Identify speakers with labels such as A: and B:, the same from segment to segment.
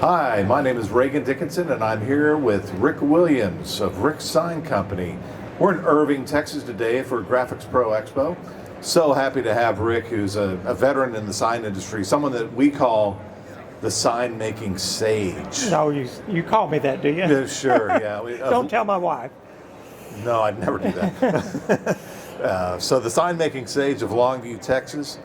A: Hi, my name is Reagan Dickinson, and I'm here with Rick Williams of Rick's Sign Company. We're in Irving, Texas today for Graphics Pro Expo. So happy to have Rick, who's a veteran in the sign industry, someone that we call the sign-making sage.
B: No, you call me that, do you?
A: Yeah, sure, yeah.
B: Don't tell my wife.
A: No, I'd never do that. So the sign-making sage of Longview, Texas.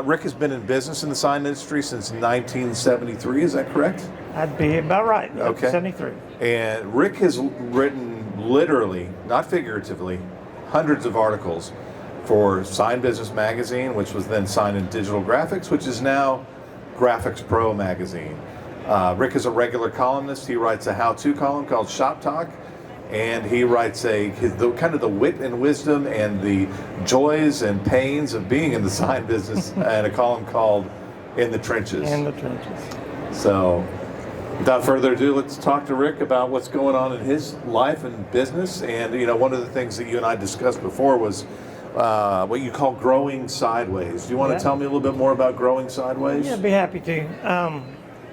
A: Rick has been in business in the sign industry since 1973, is that correct?
B: I'd be about right.
A: Okay.
B: 73.
A: And Rick has written literally, not figuratively, hundreds of articles for Sign Business Magazine, which was then Sign and Digital Graphics, which is now Graphics Pro Magazine. Rick is a regular columnist. He writes a how-to column called Shop Talk, and he writes kind of the wit and wisdom and the joys and pains of being in the sign business, and a column called In the Trenches.
B: In the Trenches.
A: So, without further ado, let's talk to Rick about what's going on in his life and business. And one of the things that you and I discussed before was what you call growing sideways. Do you want to tell me a little bit more about growing sideways?
B: Yeah, I'd be happy to.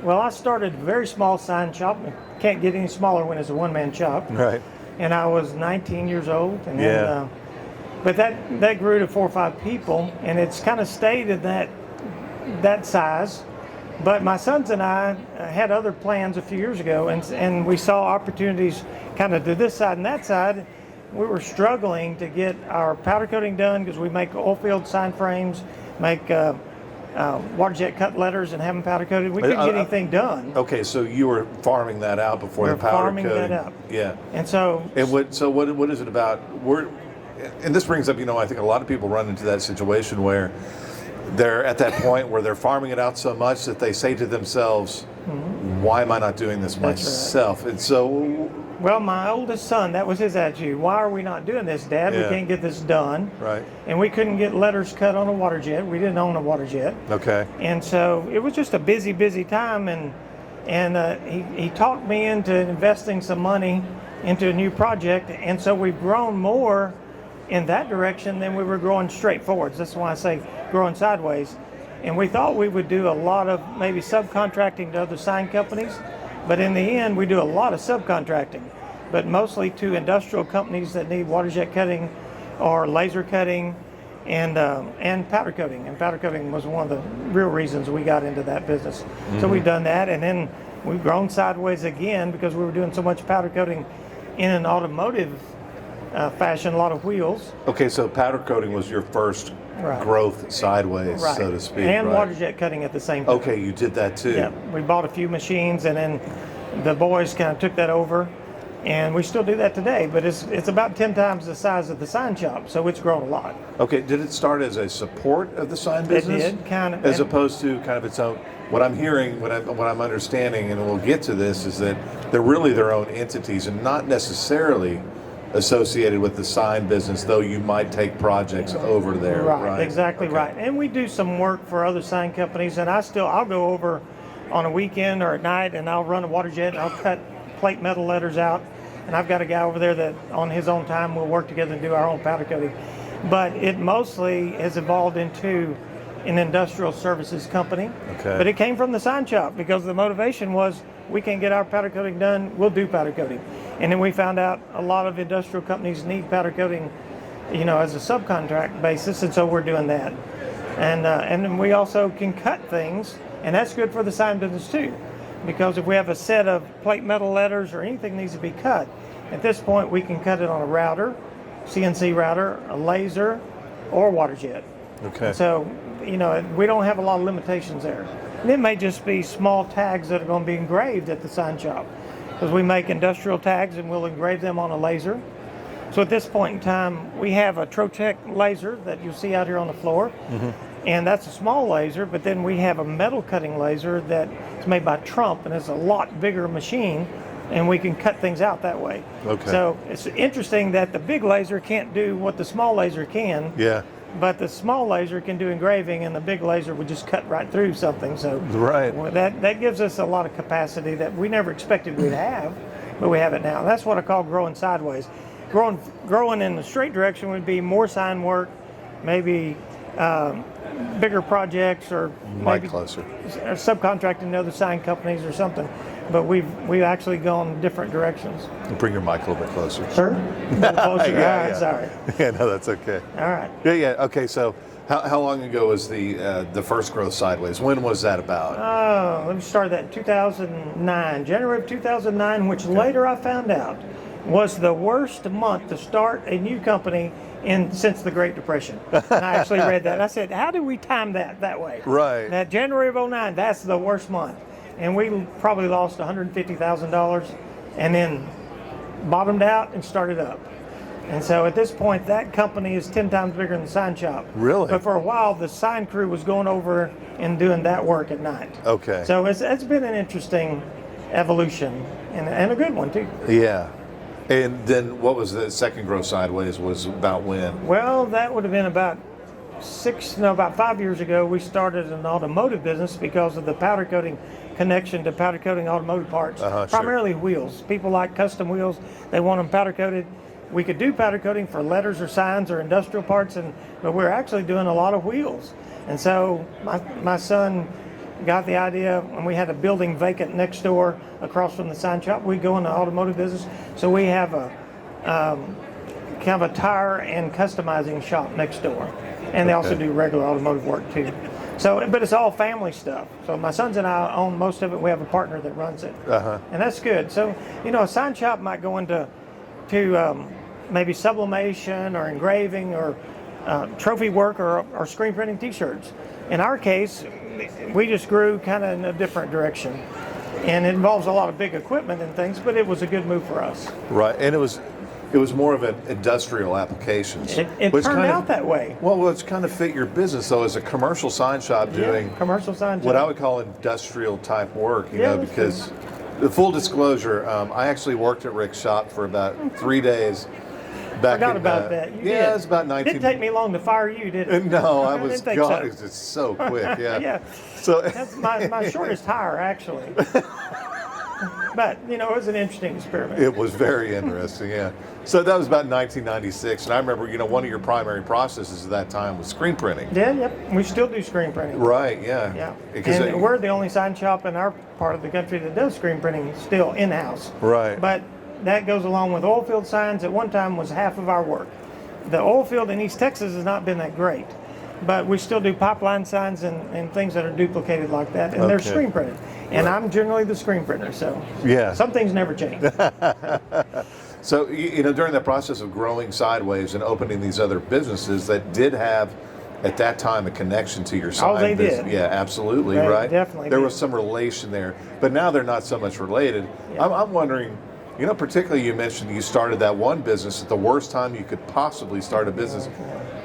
B: Well, I started a very small sign shop. Can't get any smaller when it's a one-man shop.
A: Right.
B: And I was 19 years old. And
A: Yeah.
B: but that grew to 4 or 5 people, and it's kind of stayed at that size. But my sons and I had other plans a few years ago, and we saw opportunities kind of to this side and that side. We were struggling to get our powder coating done because we make oil field sign frames, make water jet cut letters, and have them powder coated. We couldn't get anything done.
A: Okay, so you were farming that out before the powder
B: farming
A: coating.
B: that out.
A: Yeah.
B: And so.
A: And what is it about? And this brings up, I think a lot of people run into that situation where they're at that point where they're farming it out so much that they say to themselves, why am I not doing this myself? Right. And so.
B: Well, my oldest son, that was his attitude. Why are we not doing this, Dad?
A: Yeah.
B: We can't get this done.
A: Right.
B: And we couldn't get letters cut on a water jet. We didn't own a water jet.
A: Okay.
B: And so it was just a busy time. And he talked me into investing some money into a new project. And so we've grown more in that direction than we were growing straight forwards. That's why I say growing sideways. And we thought we would do a lot of maybe subcontracting to other sign companies. But in the end, we do a lot of subcontracting, but mostly to industrial companies that need water jet cutting or laser cutting and powder coating. And powder coating was one of the real reasons we got into that business. Mm-hmm. So we've done that, and then we've grown sideways again because we were doing so much powder coating in an automotive fashion, a lot of wheels.
A: Okay, so powder coating was your first growth sideways, so to speak.
B: And water jet cutting at the same time.
A: Okay, you did that too.
B: Yeah, we bought a few machines, and then the boys kind of took that over, and we still do that today, but it's about 10 times the size of the sign shop, so it's grown a lot.
A: Okay, did it start as a support of the sign business?
B: It did, kind of.
A: As opposed to kind of its own. What I'm hearing, what I'm understanding, and we'll get to this, is that they're really their own entities and not necessarily associated with the sign business, though you might take projects over there.
B: Right, exactly right. And we do some work for other sign companies, and I'll go over on a weekend or at night, and I'll run a water jet, and I'll cut plate metal letters out, and I've got a guy over there that on his own time we'll work together and do our own powder coating. But it mostly has evolved into an industrial services company.
A: Okay.
B: But it came from the sign shop because the motivation was we can get our powder coating done, we'll do powder coating. And then we found out a lot of industrial companies need powder coating, as a subcontract basis, and so we're doing that. And then we also can cut things, and that's good for the sign business too, because if we have a set of plate metal letters or anything needs to be cut, at this point we can cut it on a router, CNC router, a laser, or water jet.
A: Okay.
B: So, we don't have a lot of limitations there. And it may just be small tags that are going to be engraved at the sign shop, because we make industrial tags and we'll engrave them on a laser. So at this point in time, we have a Trotec laser that you'll see out here on the floor. Mm-hmm. And that's a small laser, but then we have a metal cutting laser that's made by Trump, and it's a lot bigger machine, and we can cut things out that way.
A: Okay.
B: So it's interesting that the big laser can't do what the small laser can.
A: Yeah.
B: But the small laser can do engraving, and the big laser would just cut right through something. So that gives us a lot of capacity that we never expected we'd have, but we have it now. That's what I call growing sideways. Growing in the straight direction would be more sign work, maybe bigger projects or
A: Mic
B: maybe
A: closer.
B: or subcontracting to other sign companies or something. But we've actually gone different directions.
A: Bring your mic a little bit closer.
B: Sir? A little closer?
A: Yeah.
B: Sorry.
A: Yeah, no, that's okay.
B: All right.
A: Yeah. Okay, so how long ago was the first growth sideways? When was that about?
B: Let me start that in 2009, January of 2009, which later I found out was the worst month to start a new company since the Great Depression. And I actually read that. I said, how do we time that way?
A: Right.
B: That January of '09, that's the worst month. And we probably lost $150,000 and then bottomed out and started up. And so at this point, that company is 10 times bigger than the sign shop.
A: Really?
B: But for a while, the sign crew was going over and doing that work at night.
A: Okay.
B: So it's been an interesting evolution and a good one, too.
A: Yeah. And then what was the second growth sideways was about when?
B: Well, that would have been about 5 years ago. We started an automotive business because of the powder coating connection to powder coating automotive parts, primarily wheels. People like custom wheels. They want them powder coated. We could do powder coating for letters or signs or industrial parts, but we're actually doing a lot of wheels. And so my son got the idea, and we had a building vacant next door across from the sign shop. We go in the automotive business, so we have a kind of a tire and customizing shop next door, and they also do regular automotive work too. So, but it's all family stuff. So my sons and I own most of it. We have a partner that runs it, and that's good. So a sign shop might go into maybe sublimation or engraving or trophy work or screen printing T-shirts. In our case, we just grew kind of in a different direction, and it involves a lot of big equipment and things. But it was a good move for us.
A: Right, and it was more of an industrial applications.
B: It turned out that way.
A: Well, it's kind of fit your business though, as a commercial sign shop doing
B: commercial sign shop.
A: what I would call industrial type work. You know,
B: that's
A: because the full disclosure, I actually worked at Rick's shop for about 3 days. Back
B: Forgot
A: in,
B: about that. You did.
A: It was about 19.
B: Didn't take me long to fire you, did it?
A: No, I was
B: didn't think
A: gone.
B: so.
A: It was just so quick. Yeah.
B: Yeah.
A: So
B: That's my shortest hire, actually. But, it was an interesting experiment.
A: it was very interesting. Yeah. So that was about 1996, and I remember, one of your primary processes at that time was screen printing.
B: Yeah, yep. We still do screen printing.
A: Right. Yeah.
B: Yeah.
A: Because
B: And we're the only sign shop in our part of the country that does screen printing still in-house.
A: Right.
B: But that goes along with oil field signs. At one time was half of our work. The oil field in East Texas has not been that great, but we still do pipeline signs and things that are duplicated like that, and they're screen printed. And I'm generally the screen printer, so some things never change.
A: So, during that process of growing sideways and opening these other businesses that did have, at that time, a connection to your sign
B: they
A: business.
B: did.
A: Yeah, absolutely,
B: They
A: right?
B: definitely
A: There
B: did.
A: was some relation there, but now they're not so much related.
B: Yeah.
A: I'm wondering, particularly you mentioned you started that one business at the worst time you could possibly start a business.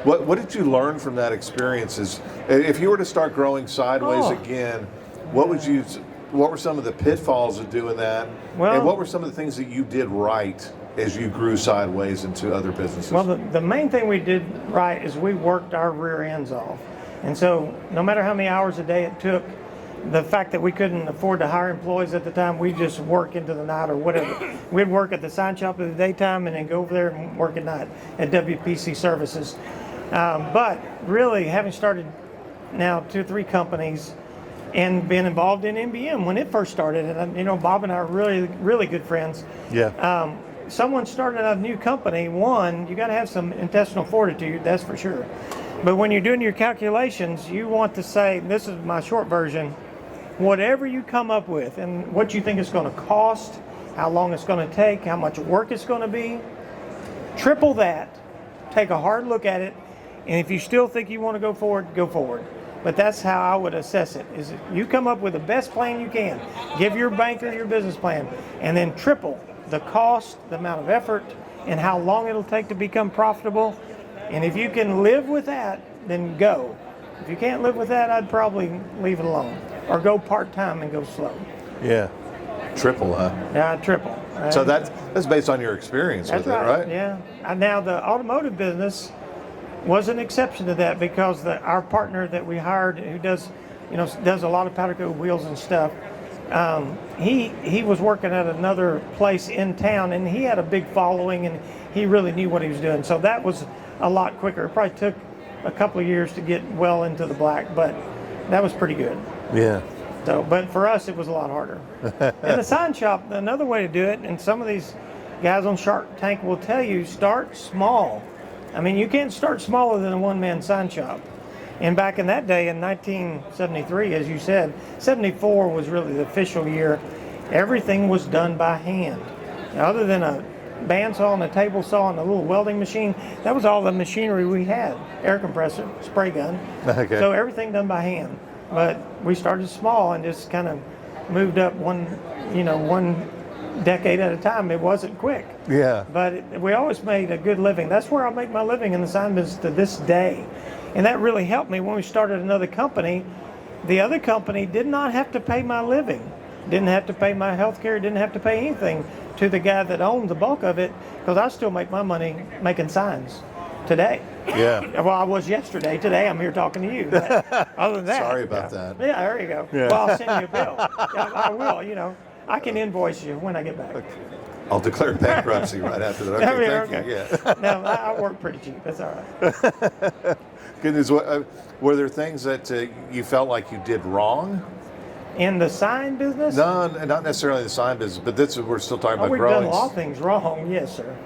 A: What did you learn from that experience? If you were to start growing sideways again, what were some of the pitfalls of doing that?
B: Well,
A: and what were some of the things that you did right as you grew sideways into other businesses?
B: Well, the main thing we did right is we worked our rear ends off. And so no matter how many hours a day it took, the fact that we couldn't afford to hire employees at the time, we just work into the night or whatever. We'd work at the sign shop in the daytime and then go over there and work at night at WPC Services. But really, having started now 2 or 3 companies and been involved in MBM when it first started, and Bob and I are really, really good friends.
A: Yeah.
B: Someone starting a new company, one, you got to have some intestinal fortitude, that's for sure. But when you're doing your calculations, you want to say, this is my short version, whatever you come up with and what you think it's going to cost, how long it's going to take, how much work it's going to be, triple that, take a hard look at it, and if you still think you want to go forward, go forward. But that's how I would assess it, is you come up with the best plan you can, give your banker your business plan, and then triple the cost, the amount of effort, and how long it'll take to become profitable. And if you can live with that, then go. If you can't live with that, I'd probably leave it alone or go part-time and go slow.
A: Yeah. Triple, huh?
B: Yeah, triple.
A: So that's based on your experience with it, right?
B: Yeah. Now the automotive business was an exception to that because our partner that we hired, who does a lot of powder coat wheels and stuff, he was working at another place in town, and he had a big following, and he really knew what he was doing. So that was a lot quicker. It probably took a couple of years to get well into the black, but that was pretty good.
A: Yeah.
B: So, but for us, it was a lot harder. And the sign shop, another way to do it, and some of these guys on Shark Tank will tell you, start small. I mean, you can't start smaller than a one-man sign shop. And back in that day, in 1973, as you said, 74 was really the official year. Everything was done by hand. Now, other than a bandsaw and a table saw and a little welding machine, that was all the machinery we had. Air compressor, spray gun.
A: Okay.
B: So everything done by hand. But we started small and just kind of moved up one decade at a time. It wasn't quick.
A: Yeah.
B: But we always made a good living. That's where I make my living in the sign business to this day. And that really helped me when we started another company. The other company did not have to pay my living, didn't have to pay my health care, didn't have to pay anything to the guy that owned the bulk of it, because I still make my money making signs today.
A: Yeah.
B: Well, I was yesterday. Today I'm here talking to you. But other than that.
A: Sorry about that.
B: Yeah, there you go.
A: Yeah.
B: Well, I'll send you a bill. Yeah, I will, I can invoice you when I get back.
A: I'll declare bankruptcy right after that. Okay, thank you. Yeah.
B: No, I work pretty cheap. That's all right.
A: Goodness, were there things that you felt like you did wrong?
B: In the sign business?
A: No, not necessarily the sign business, but we're still talking about
B: we've
A: growing.
B: done a lot of things wrong, yes, sir.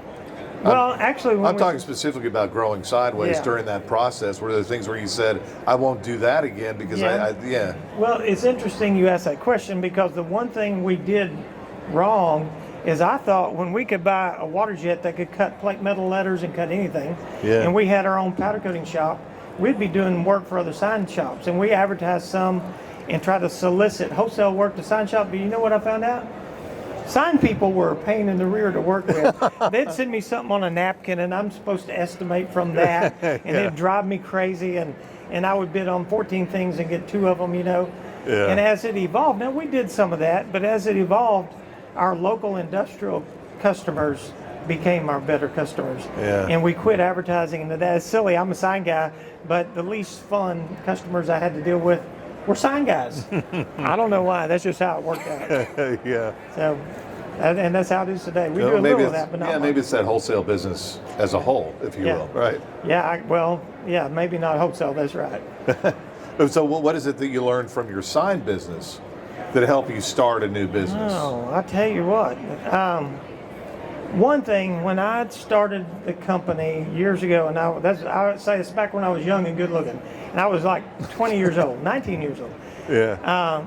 B: Well, actually,
A: I'm talking specifically about growing sideways
B: Yeah.
A: during that process. Were there things where you said, I won't do that again because
B: Yeah. Well, it's interesting you asked that question, because the one thing we did wrong is I thought when we could buy a water jet that could cut plate metal letters and cut anything, and we had our own powder coating shop, we'd be doing work for other sign shops, and we advertised some and try to solicit wholesale work to sign shop. But you know what I found out? Sign people were a pain in the rear to work with. They'd send me something on a napkin, and I'm supposed to estimate from that, and it'd drive me crazy, and I would bid on 14 things and get 2 of them,
A: Yeah.
B: And as it evolved, now we did some of that, but as it evolved, our local industrial customers became our better customers.
A: Yeah.
B: And we quit advertising, and that's silly. I'm a sign guy, but the least fun customers I had to deal with were sign guys. I don't know why. That's just how it worked out.
A: Yeah.
B: So, and that's how it is today. We do a
A: maybe
B: little of that, but not much.
A: maybe it's that wholesale business as a whole, if you will. Right.
B: Yeah, maybe not wholesale. That's right.
A: So what is it that you learned from your sign business that helped you start a new business?
B: Oh, I tell you what. One thing, when I started the company years ago, and I would say it's back when I was young and good looking, and I was like 20 years old, 19 years old.
A: Yeah.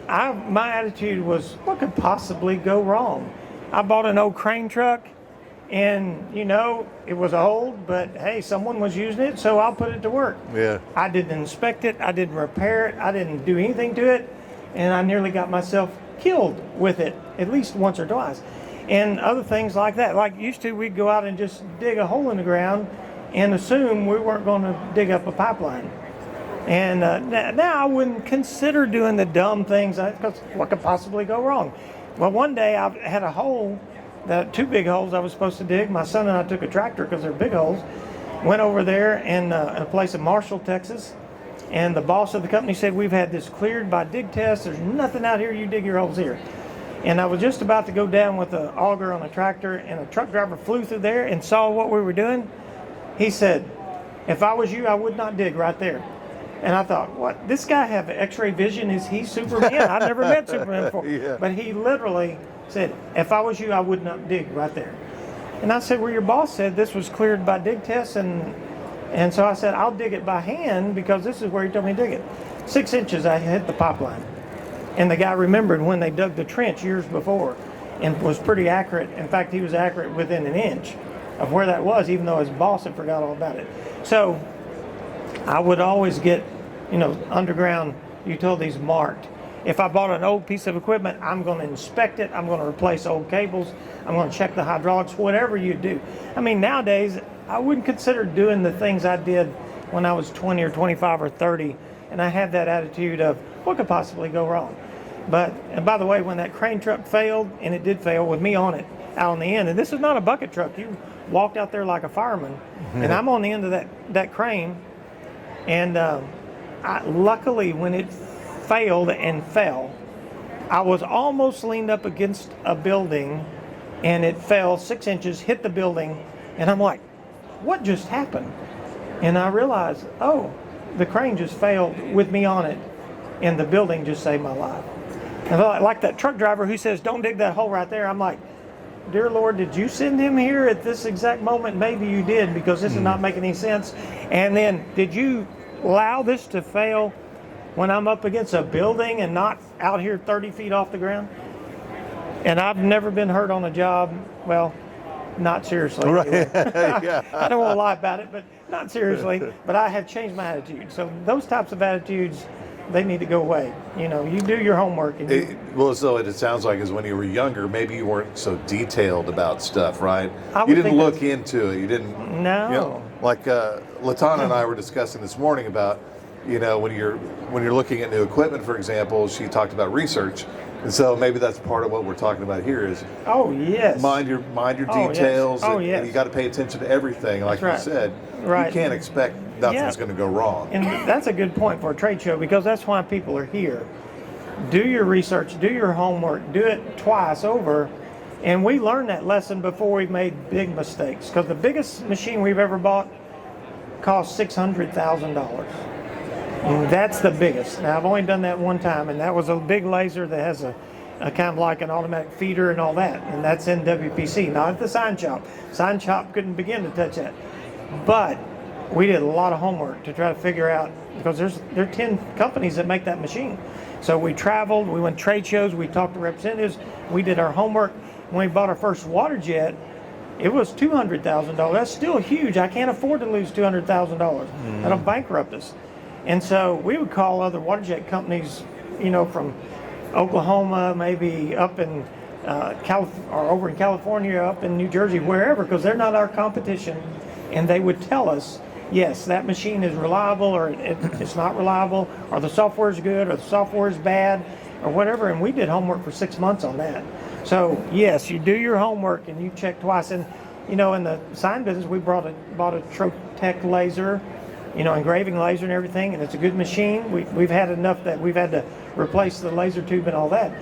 B: My attitude was, what could possibly go wrong? I bought an old crane truck, and it was old, but hey, someone was using it, so I'll put it to work.
A: Yeah.
B: I didn't inspect it, I didn't repair it, I didn't do anything to it, and I nearly got myself killed with it at least once or twice. And other things like that. Like used to, we'd go out and just dig a hole in the ground and assume we weren't going to dig up a pipeline. And now I wouldn't consider doing the dumb things, because what could possibly go wrong? Well, one day I had a hole, 2 big holes I was supposed to dig. My son and I took a tractor, because they're big holes, went over there in a place in Marshall, Texas, and the boss of the company said, we've had this cleared by dig test. There's nothing out here. You dig your holes here. And I was just about to go down with an auger on a tractor, and a truck driver flew through there and saw what we were doing. He said, if I was you, I would not dig right there. And I thought, what? This guy have X-ray vision? Is he Superman? I've never met Superman before.
A: Yeah.
B: But he literally said, if I was you, I would not dig right there. And I said, well, your boss said this was cleared by dig tests. And so I said, I'll dig it by hand, because this is where he told me to dig it. 6 inches, I hit the pipeline. And the guy remembered when they dug the trench years before, and was pretty accurate. In fact, he was accurate within an inch of where that was, even though his boss had forgot all about it. So I would always get, underground utilities marked. If I bought an old piece of equipment, I'm going to inspect it. I'm going to replace old cables. I'm going to check the hydraulics, whatever you do. I mean, nowadays, I wouldn't consider doing the things I did when I was 20 or 25 or 30. And I had that attitude of, what could possibly go wrong? And by the way, when that crane truck failed, and it did fail with me on it, out on the end, and this is not a bucket truck. You walked out there like a fireman, and I'm on the end of that crane. And luckily, when it failed and fell, I was almost leaned up against a building, and it fell 6 inches, hit the building, and I'm like, what just happened? And I realized, oh, the crane just failed with me on it, and the building just saved my life. And like that truck driver who says, don't dig that hole right there. I'm like, dear Lord, did you send him here at this exact moment? Maybe you did, because this is not making any sense. And then, did you allow this to fail when I'm up against a building and not out here 30 feet off the ground? And I've never been hurt on a job. Well, not seriously.
A: Right.
B: Anyway.
A: Yeah.
B: I don't want to lie about it, but not seriously. But I have changed my attitude. So those types of attitudes, they need to go away. You know, you do your homework. And
A: Well, so it sounds like is when you were younger, maybe you weren't so detailed about stuff, right?
B: I would
A: You didn't
B: think
A: look into it. You didn't.
B: No.
A: You know, like Latana and I were discussing this morning about, you know, when you're looking at new equipment, for example, she talked about research, and so maybe that's part of what we're talking about here is
B: Oh, yes.
A: mind your
B: Oh, yes.
A: details,
B: Oh,
A: and
B: yes.
A: you got to pay attention to everything. Like
B: That's
A: you
B: right.
A: said,
B: Right.
A: you can't expect nothing's
B: Yeah.
A: going to go wrong.
B: And that's a good point for a trade show, because that's why people are here. Do your research, do your homework, do it twice over. And we learned that lesson before we made big mistakes, because the biggest machine we've ever bought cost $600,000. And that's the biggest. Now, I've only done that one time, and that was a big laser that has a kind of like an automatic feeder and all that. And that's in WPC, not at the sign shop. Sign shop couldn't begin to touch that. But we did a lot of homework to try to figure out, because there are 10 companies that make that machine. So we traveled, we went to trade shows, we talked to representatives, we did our homework. When we bought our first water jet, it was $200,000. That's still huge. I can't afford to lose $200,000. That'll bankrupt us. And so we would call other water jet companies, you know, from Oklahoma, maybe up in or over in California, up in New Jersey, wherever, because they're not our competition. And they would tell us, yes, that machine is reliable, or it's not reliable, or the software is good, or the software is bad, or whatever. And we did homework for 6 months on that. So yes, you do your homework and you check twice. And you know, in the sign business, we bought a Trotec laser, you know, engraving laser and everything, and it's a good machine. We've had enough that we've had to replace the laser tube and all that.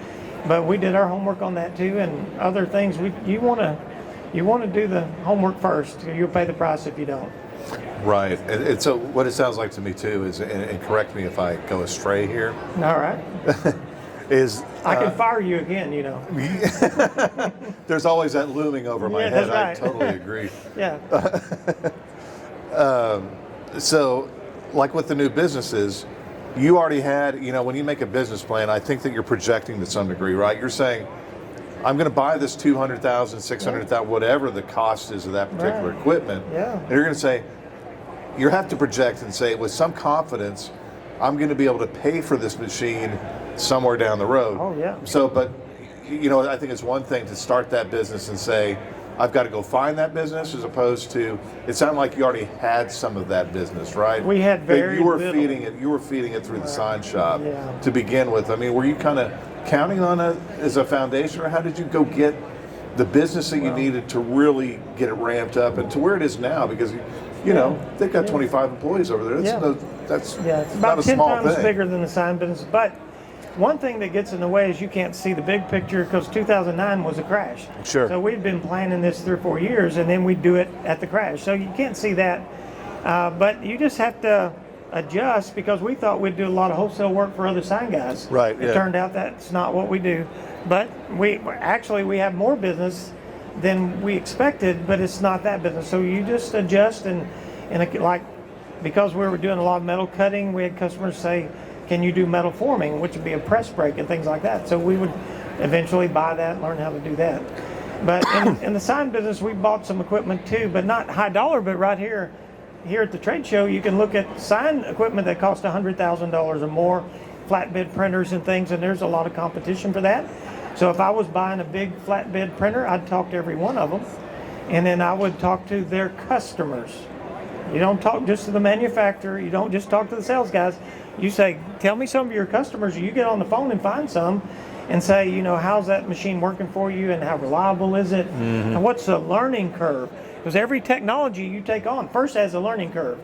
B: But we did our homework on that too, and other things. You want to do the homework first. You'll pay the price if you don't.
A: Right. And so what it sounds like to me too is, and correct me if I go astray here,
B: All right.
A: is
B: I can fire you again, you know.
A: there's always that looming over my
B: Yeah,
A: head.
B: that's
A: I
B: right.
A: totally agree.
B: Yeah.
A: So, like with the new businesses, you already had, you know, when you make a business plan, I think that you're projecting to some degree, right? You're saying, I'm going to buy this $200,000, $600,000, whatever the cost is of that particular
B: Right.
A: equipment.
B: Yeah.
A: And you're going to say, you have to project and say, with some confidence, I'm going to be able to pay for this machine somewhere down the road.
B: Oh, yeah.
A: So, but, you know, I think it's one thing to start that business and say, I've got to go find that business, as opposed to, it sounded like you already had some of that business, right?
B: We had very
A: you were
B: little.
A: feeding it. You were feeding it through the sign shop
B: Yeah.
A: to begin with. I mean, were you kind of counting on it as a foundation, or how did you go get the business that you needed to really get it ramped up and to where it is now? Because you know they've got 25 employees over there. That's
B: It's
A: not
B: about
A: a
B: 10
A: small
B: times
A: thing.
B: bigger than the sign business. But one thing that gets in the way is you can't see the big picture, because 2009 was a crash.
A: Sure.
B: So we've been planning this 3 or 4 years, and then we do it at the crash. So you can't see that. But you just have to adjust, because we thought we'd do a lot of wholesale work for other sign guys.
A: Right,
B: It
A: yeah.
B: turned out that's not what we do. But we have more business than we expected, but it's not that business. So you just adjust like, because we were doing a lot of metal cutting, we had customers say, can you do metal forming, which would be a press brake and things like that. So we would eventually buy that and learn how to do that. But in the sign business, we bought some equipment too, but not high dollar. But right here at the trade show, you can look at sign equipment that cost $100,000 or more, flatbed printers and things, and there's a lot of competition for that. So if I was buying a big flatbed printer, I'd talk to every one of them, and then I would talk to their customers. You don't talk just to the manufacturer. You don't just talk to the sales guys. You say, tell me some of your customers. You get on the phone and find some and say, you know, how's that machine working for you, and how reliable is it? And what's the learning curve? Because every technology you take on first has a learning curve.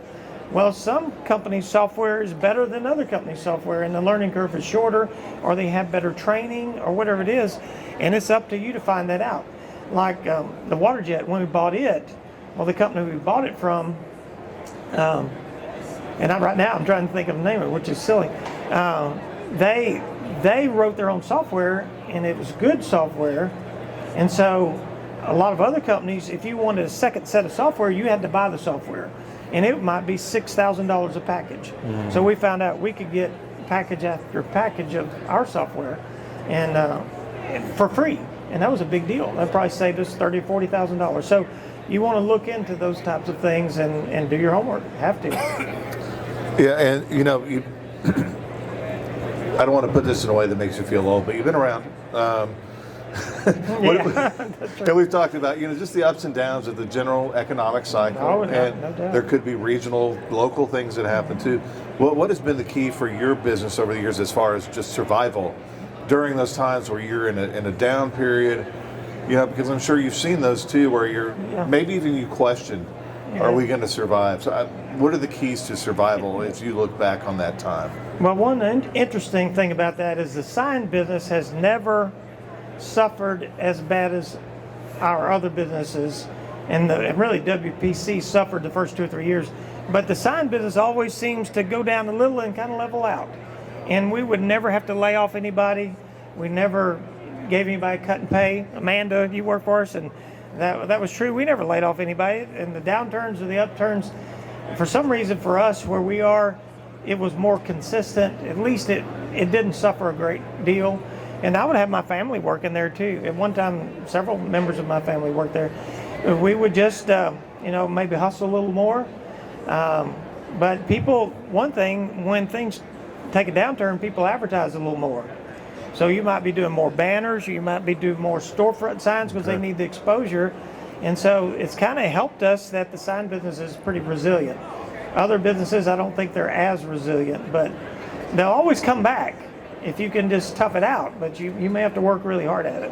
B: Well, some companies' software is better than other companies' software, and the learning curve is shorter, or they have better training, or whatever it is, and it's up to you to find that out. Like the water jet, when we bought it, well, the company we bought it from, and right now I'm trying to think of the name of it, which is silly. They wrote their own software, and it was good software. And so a lot of other companies, if you wanted a second set of software, you had to buy the software, and it might be $6,000 a package. So we found out we could get package after package of our software, and for free, and that was a big deal. That probably saved us $30,000 or $40,000. So you want to look into those types of things and do your homework. Have to.
A: Yeah, and I don't want to put this in a way that makes you feel old, but you've been around. And we've talked about just the ups and downs of the general economic cycle, and
B: no doubt.
A: there could be regional, local things that happen too. What has been the key for your business over the years as far as just survival during those times where you're in a down period? Because I'm sure you've seen those too, where you're maybe even you question, are we going to survive? So what are the keys to survival as you look back on that time?
B: Well, one interesting thing about that is the sign business has never suffered as bad as our other businesses, and really WPC suffered the first 2 or 3 years, but the sign business always seems to go down a little and kind of level out, and we would never have to lay off anybody. We never gave anybody cut and pay. Amanda, you work for us, and that was true. We never laid off anybody. And the downturns or the upturns, for some reason for us where we are, it was more consistent. At least it didn't suffer a great deal. And I would have my family working there too. At one time, several members of my family worked there. We would just, maybe hustle a little more. But people, one thing, when things take a downturn, people advertise a little more. So you might be doing more banners, you might be doing more storefront signs because they need the exposure. And so it's kind of helped us that the sign business is pretty resilient. Other businesses, I don't think they're as resilient, but they'll always come back if you can just tough it out, but you may have to work really hard at it.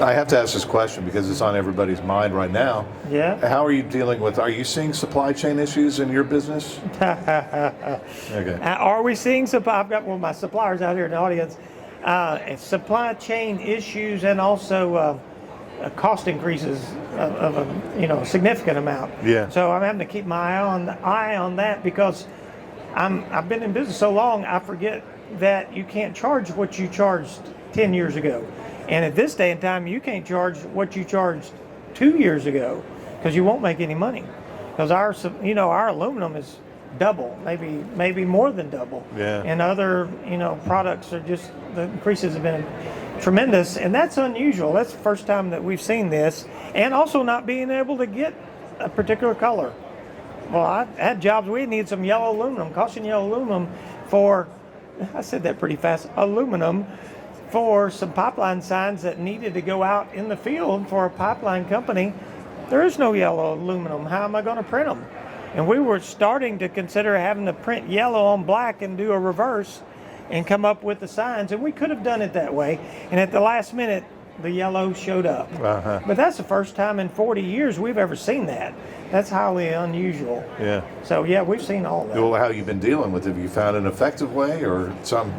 A: I have to ask this question because it's on everybody's mind right now.
B: Yeah.
A: How are you seeing supply chain issues in your business? Okay.
B: Are we seeing I've got one of my suppliers out here in the audience. Supply chain issues and also cost increases of a significant amount.
A: Yeah.
B: So I'm having to keep my eye on that because I've been in business so long, I forget that you can't charge what you charged 10 years ago. And at this day and time, you can't charge what you charged 2 years ago because you won't make any money. Because our aluminum is double, maybe more than double.
A: Yeah.
B: And other, products are just, the increases have been tremendous. And that's unusual. That's the first time that we've seen this. And also not being able to get a particular color. Well, I had jobs, we needed some yellow aluminum, caution yellow aluminum I said that pretty fast, aluminum for some pipeline signs that needed to go out in the field for a pipeline company. There is no yellow aluminum. How am I going to print them? And we were starting to consider having to print yellow on black and do a reverse and come up with the signs. And we could have done it that way. And at the last minute, the yellow showed up.
A: Uh-huh.
B: But that's the first time in 40 years we've ever seen that. That's highly unusual.
A: Yeah.
B: So, yeah, we've seen all that.
A: Well, how have you been dealing with it? Have you found an effective way or some?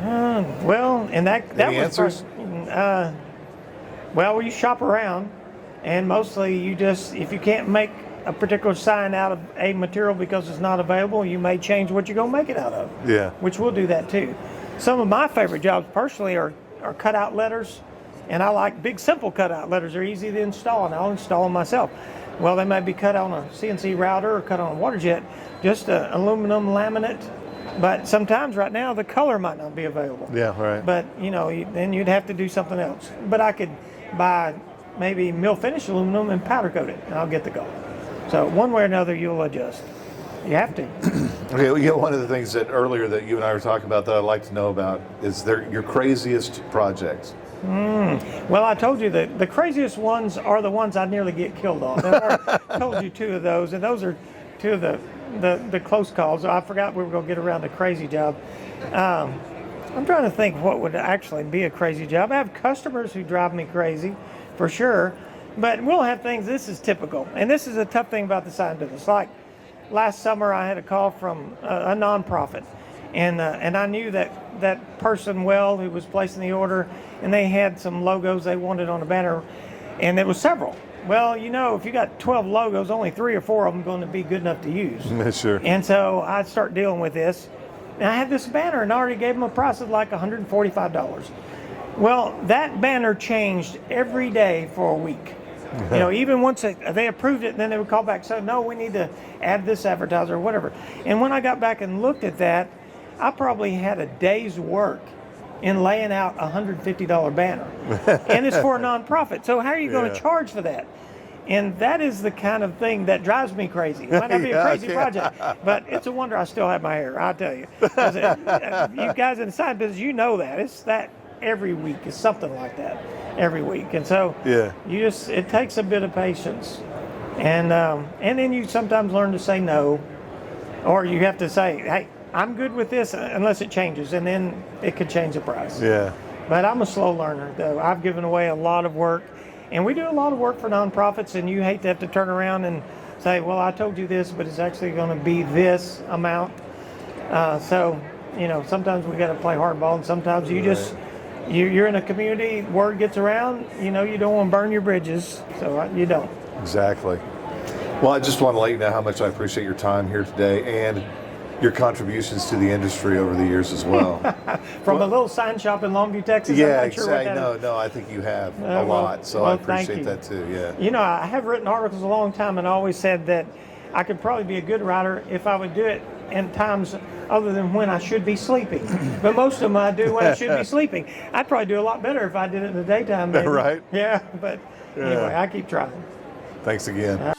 B: Well, and that
A: Any
B: was
A: answers?
B: Well, you shop around, and mostly you just, if you can't make a particular sign out of a material because it's not available, you may change what you're going to make it out of.
A: Yeah.
B: Which we'll do that too. Some of my favorite jobs personally are cutout letters, and I like big, simple cutout letters. They're easy to install, and I'll install them myself. Well, they might be cut on a CNC router or cut on a water jet, just an aluminum laminate. But sometimes right now the color might not be available.
A: Yeah, right.
B: But, then you'd have to do something else. But I could buy maybe mill finish aluminum and powder coat it, and I'll get the color. So one way or another, you'll adjust. You have to.
A: Okay, well, one of the things that earlier that you and I were talking about that I'd like to know about is your craziest projects.
B: Well, I told you that the craziest ones are the ones I nearly get killed on. I told you two of those, and those are two of the close calls. I forgot we were going to get around the crazy job. I'm trying to think what would actually be a crazy job. I have customers who drive me crazy, for sure, but we'll have things. This is typical, and this is a tough thing about the sign business. Like last summer, I had a call from a nonprofit, and I knew that person well who was placing the order, and they had some logos they wanted on a banner, and there was several. well, you know, if you got 12 logos, only 3 or 4 of them going to be good enough to use.
A: Sure.
B: And so I start dealing with this. And I had this banner and I already gave them a price of like $145. Well, that banner changed every day for a week. You know, even once they approved it, and then they would call back and say, no, we need to add this advertiser or whatever. And when I got back and looked at that, I probably had a day's work in laying out a $150 banner. And it's for a nonprofit. So how are you going to charge for that? And that is the kind of thing that drives me crazy. It might not be a crazy project, but it's a wonder I still have my hair, I'll tell you. 'Cause you guys in the sign business, you know that. It's that every week. It's something like that every week. And so it takes a bit of patience. And then you sometimes learn to say no, or you have to say, hey, I'm good with this unless it changes, and then it could change the price.
A: Yeah.
B: But I'm a slow learner, though. I've given away a lot of work. And we do a lot of work for nonprofits, and you hate to have to turn around and say, well, I told you this, but it's actually going to be this amount. So, you know, sometimes we got to play hardball, and sometimes you just, you're in a community, word gets around, you know, you don't want to burn your bridges, so you don't.
A: Exactly. Well, I just want to let you know how much I appreciate your time here today and your contributions to the industry over the years as well.
B: From a little sign shop in Longview, Texas.
A: Yeah,
B: I'm not sure what
A: exactly.
B: that
A: No, I think you have a lot, so I appreciate that too. Yeah.
B: You know, I have written articles a long time and always said that I could probably be a good writer if I would do it in times other than when I should be sleeping. But most of them I do when I should be sleeping. I'd probably do a lot better if I did it in the daytime. Maybe.
A: Right.
B: Yeah, but anyway, I keep trying.
A: Thanks again.